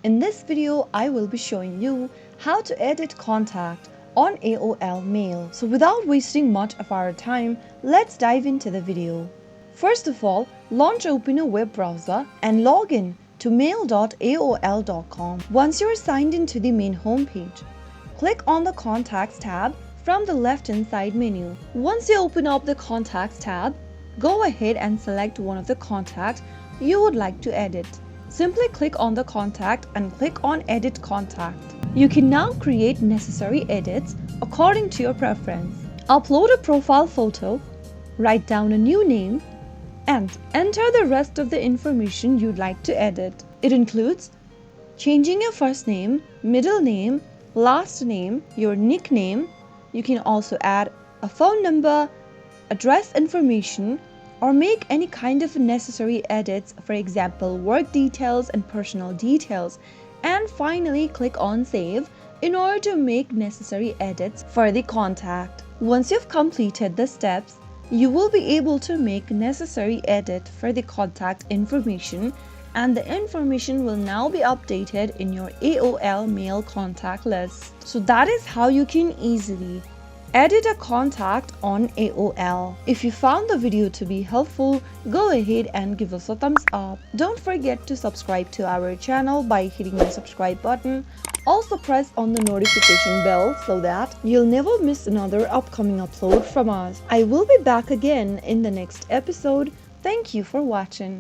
In this video, I will be showing you how to edit contact on AOL Mail. So without wasting much of our time, let's dive into the video. First of all, open a web browser and log in to mail.aol.com. Once you're signed into the main homepage, click on the Contacts tab from the left-hand side menu. Once you open up the Contacts tab, go ahead and select one of the contacts you would like to edit. Simply click on the contact and click on Edit Contact. You can now create necessary edits according to your preference. Upload a profile photo, write down a new name, and enter the rest of the information you'd like to edit. It includes changing your first name, middle name, last name, your nickname. You can also add a phone number, address information, or make any kind of necessary edits, for example, work details and personal details. And finally, click on Save in order to make necessary edits for the contact. Once you've completed the steps, you will be able to make necessary edit for the contact information, and the information will now be updated in your AOL mail contact list. So that is how you can easily edit a contact on AOL. If you found the video to be helpful, go ahead and give us a thumbs up. Don't forget to subscribe to our channel by hitting the subscribe button. Also press on the notification bell so that you'll never miss another upcoming upload from us. I will be back again in the next episode. Thank you for watching.